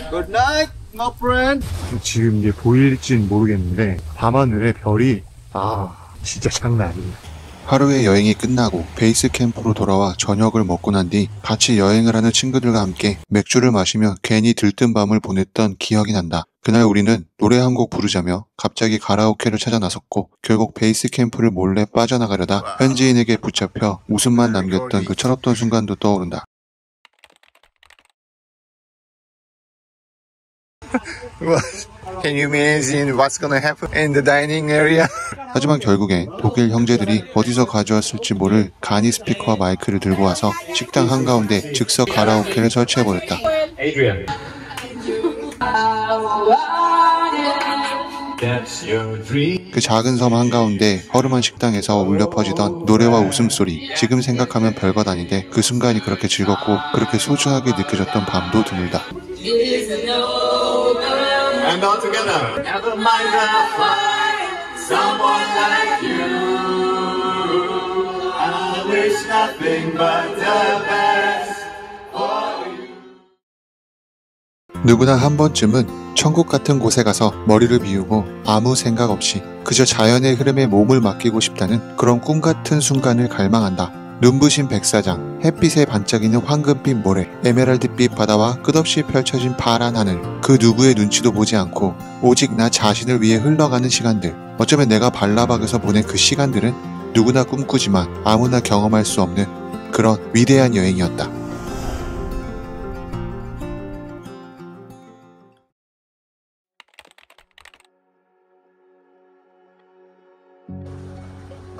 Good night, my friend. 지금 이게 보일진 모르겠는데 밤하늘에 별이 진짜 장난 아니에요. 하루의 여행이 끝나고 베이스 캠프로 돌아와 저녁을 먹고 난 뒤 같이 여행을 하는 친구들과 함께 맥주를 마시며 괜히 들뜬 밤을 보냈던 기억이 난다. 그날 우리는 노래 한 곡 부르자며 갑자기 가라오케를 찾아 나섰고 결국 베이스 캠프를 몰래 빠져나가려다 현지인에게 붙잡혀 웃음만 남겼던 그 철없던 순간도 떠오른다. Can you imagine what's gonna happen in the dining area? 하지만 결국엔 독일 형제들이 어디서 가져왔을지 모를 간이 스피커와 마이크를 들고 와서 식당 한가운데 즉석 가라오케를 설치해버렸다. Adrian. 그 작은 섬 한가운데 허름한 식당에서 울려 퍼지던 노래와 웃음소리, 지금 생각하면 별것 아닌데 그 순간이 그렇게 즐겁고 그렇게 소중하게 느껴졌던 밤도 드물다. And all together. Never mind I'll find someone like you. I wish nothing but the best for you. 누구나 한 번쯤은 천국 같은 곳에 가서 머리를 비우고 아무 생각 없이 그저 자연의 흐름에 몸을 맡기고 싶다는 그런 꿈 같은 순간을 갈망한다. 눈부신 백사장, 햇빛에 반짝이는 황금빛 모래, 에메랄드빛 바다와 끝없이 펼쳐진 파란 하늘, 그 누구의 눈치도 보지 않고 오직 나 자신을 위해 흘러가는 시간들. 어쩌면 내가 발라박에서 보낸 그 시간들은 누구나 꿈꾸지만 아무나 경험할 수 없는 그런 위대한 여행이었다.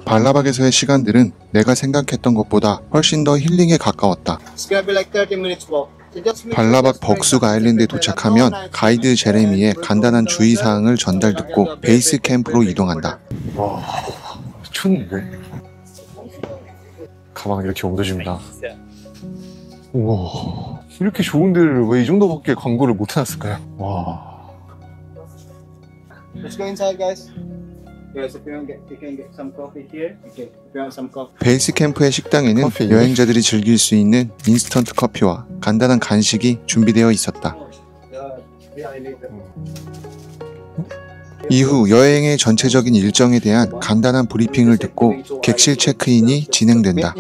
발라박에서의 시간들은 내가 생각했던 것보다 훨씬 더 힐링에 가까웠다. 발라박 벅숙 아일랜드에 도착하면 가이드 제레미의 간단한 주의사항을 전달 듣고 베이스 캠프로 이동한다. 와, 미쳤는데? 가방 이렇게 옮겨줍니다. 우와, 이렇게 좋은 데를 왜 이 정도밖에 광고를 못 해놨을까요? 와. Let's go inside, guys. Guys, if you can get some coffee here. Okay, if you want some coffee. 베이스 캠프의 식당에는 커피. 여행자들이 즐길 수 있는 인스턴트 커피와 간단한 간식이 준비되어 있었다. 이후 여행의 전체적인 일정에 대한 간단한 브리핑을 듣고 객실 체크인이 진행된다.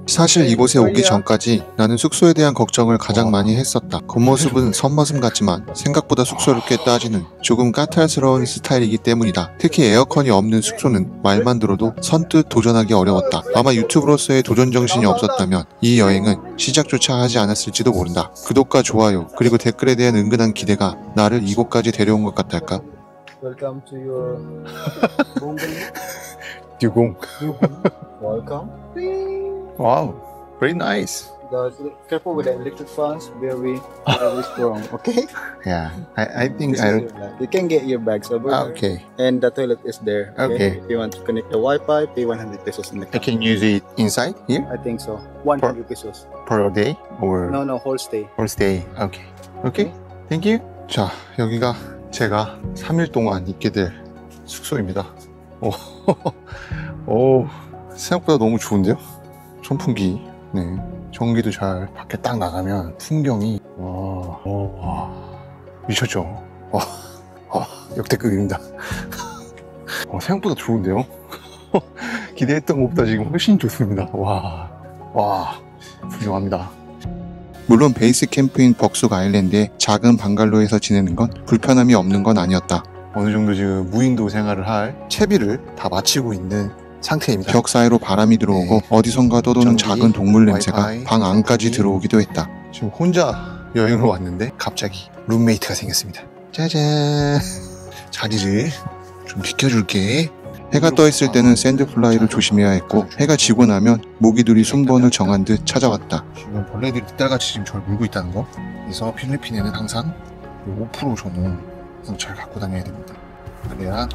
사실 이곳에 오기 전까지 나는 숙소에 대한 걱정을 가장 많이 했었다. 겉모습은 선머슴 같지만 생각보다 숙소를 꽤 따지는 조금 까탈스러운 스타일이기 때문이다. 특히 에어컨이 없는 숙소는 말만 들어도 선뜻 도전하기 어려웠다. 아마 유튜브로서의 도전 정신이 없었다면 이 여행은 시작조차 하지 않았을지도 모른다. 구독과 좋아요 그리고 댓글에 대한 은근한 기대가 나를 이곳까지 데려온 것 같달까? Welcome to your bungalow. 듀공. Welcome. 와우, very nice. Guys, careful with the electric fans. Very strong. Okay. Yeah, I think This is your bag. You can get your bags over there. Okay. And the toilet is there. Okay. If you want to connect the Wi-Fi, pay 100 pesos in the I can use it inside here I think so. 100 pesos. per day or No, whole stay. or stay. Okay. Okay. Thank you. 자, 여기가 제가 3일 동안 있게 될 숙소입니다. 오, 생각보다 너무 좋은데요? 선풍기, 네, 전기도 잘 밖에 딱 나가면 풍경이 와, 미쳤죠? 역대급입니다. 생각보다 좋은데요? 기대했던 것보다 지금 훨씬 좋습니다. 와, 훌륭합니다. 물론 베이스 캠프인 벅숙 아일랜드의 작은 방갈로에서 지내는 건 불편함이 없는 건 아니었다. 어느 정도 지금 무인도 생활을 할 채비를 다 마치고 있는 상태입니다. 벽 사이로 바람이 들어오고 네. 어디선가 떠도는 전기, 작은 동물 냄새가 와이파이, 방 안까지 전기. 들어오기도 했다. 지금 혼자 여행을 왔는데 갑자기 룸메이트가 생겼습니다. 짜잔. 자리를 좀 비켜줄게. 해가 떠 있을 때는 샌드플라이를 조심해야 했고 해가 지고 나면 모기들이 순번을 정한 듯 찾아왔다. 지금 벌레들이 딸같이 지금 저를 물고 있다는 거. 그래서 필리핀에는 항상 5%는 잘 갖고 다녀야 됩니다. 그래야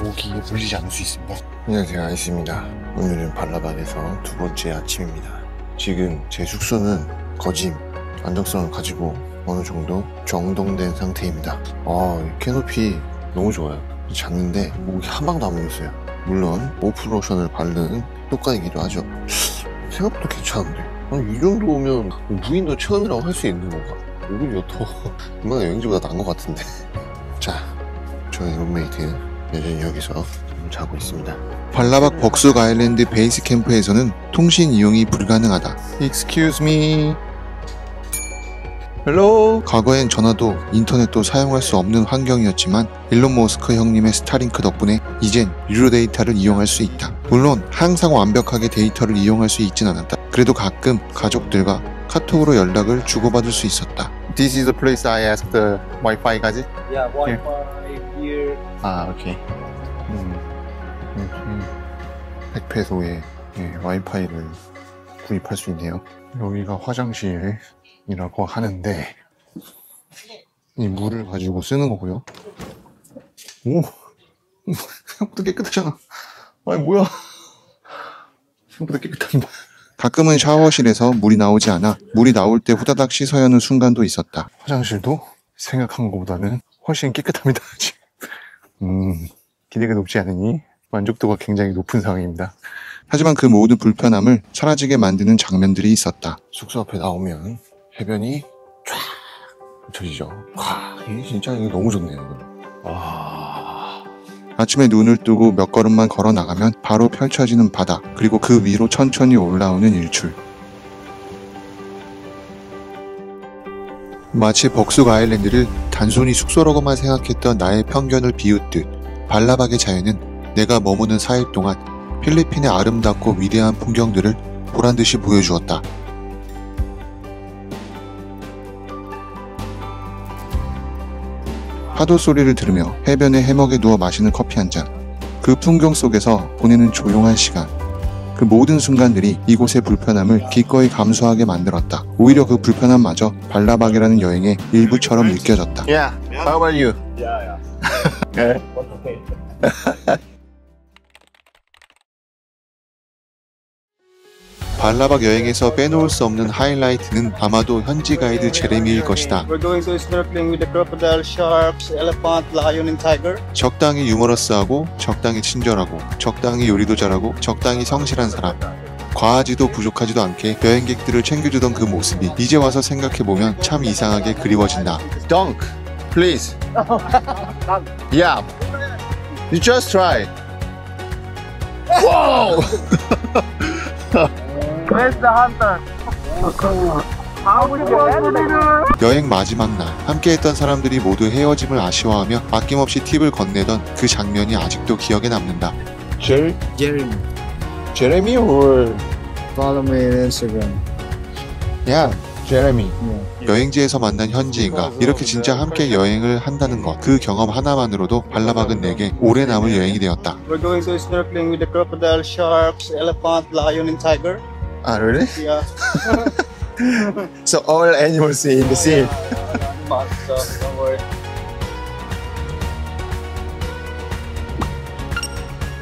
모기에 물리지 않을 수 있습니다. 안녕하세요, 아이스입니다. 오늘은 발라박에서 두 번째 아침입니다. 지금 제 숙소는 거짐 안정성을 가지고 어느 정도 정돈된 상태입니다. 캐노피 너무 좋아요. 잤는데 목이 한 방도 안 물렸어요. 물론 오프 로션을 바르는 효과이기도 하죠. 생각보다 괜찮은데 이 정도면 무인도 체험이라고 할 수 있는 건가? 오히려 더 이번에 여행지보다 나은 것 같은데. 자, 저희 룸메이트 여전히 여기서 자고 있습니다. 발라박 벅숙 아일랜드 베이스 캠프에서는 통신 이용이 불가능하다. Excuse me. Hello. 과거엔 전화도 인터넷도 사용할 수 없는 환경이었지만 일론 머스크 형님의 스타링크 덕분에 이젠 유료 데이터를 이용할 수 있다. 물론 항상 완벽하게 데이터를 이용할 수 있진 않았다. 그래도 가끔 가족들과 카톡으로 연락을 주고받을 수 있었다. This is the place I asked the Wi-Fi까지? Yeah, Wi-Fi here. 아, 오케이. 100페소에 와이파이를 구입할 수 있네요. 여기가 화장실이라고 하는데 이 물을 가지고 쓰는 거고요. 오, 생각보다 깨끗하잖아. 아니 뭐야? 생각보다 깨끗합니다. 가끔은 샤워실에서 물이 나오지 않아 물이 나올 때 후다닥 씻어야 하는 순간도 있었다. 화장실도 생각한 것보다는 훨씬 깨끗합니다. 기대가 높지 않으니 만족도가 굉장히 높은 상황입니다. 하지만 그 모든 불편함을 사라지게 만드는 장면들이 있었다. 숙소 앞에 나오면 해변이 쫙 펼쳐지죠. 와, 이게 진짜 이게 너무 좋네요. 와. 아침에 눈을 뜨고 몇 걸음만 걸어 나가면 바로 펼쳐지는 바다, 그리고 그 위로 천천히 올라오는 일출. 마치 벅숙 아일랜드를 단순히 숙소라고만 생각했던 나의 편견을 비웃듯 발라박의 자연은 내가 머무는 4일 동안 필리핀의 아름답고 위대한 풍경들을 보란듯이 보여주었다. 파도 소리를 들으며 해변의 해먹에 누워 마시는 커피 한 잔. 그 풍경 속에서 보내는 조용한 시간. 그 모든 순간들이 이곳의 불편함을 기꺼이 감수하게 만들었다. 오히려 그 불편함마저 발라박이라는 여행의 일부처럼 느껴졌다. Yeah, how about you? Yeah. Okay. Okay. 발라박 여행에서 빼놓을 수 없는 하이라이트는 아마도 현지 가이드 제레미일 것이다. We're going to snorkeling with the crocodile, sharks, elephant, lion, and tiger. 적당히 유머러스하고 적당히 친절하고 적당히 요리도 잘하고 적당히 성실한 사람. 과하지도 부족하지도 않게 여행객들을 챙겨주던 그 모습이 이제 와서 생각해보면 참 이상하게 그리워진다. Dunk, please. Yeah. You just try. Wow. Where's the hunter? How would you handle? 여행 마지막 날 함께했던 사람들이 모두 헤어짐을 아쉬워하며 아낌없이 팁을 건네던 그 장면이 아직도 기억에 남는다. Jeremy. Jeremy or Follow me on Instagram. yeah, Jeremy. 여행지에서 만난 현지인과 이렇게 진짜 함께 여행을 한다는 것, 그 경험 하나만으로도 발라박은 내게 오래 남을 여행이 되었다. We're going to snorkeling with the crocodile, sharks, elephant, lion, and tiger. Ah, really? Yeah. So all animals in the sea. So don't worry.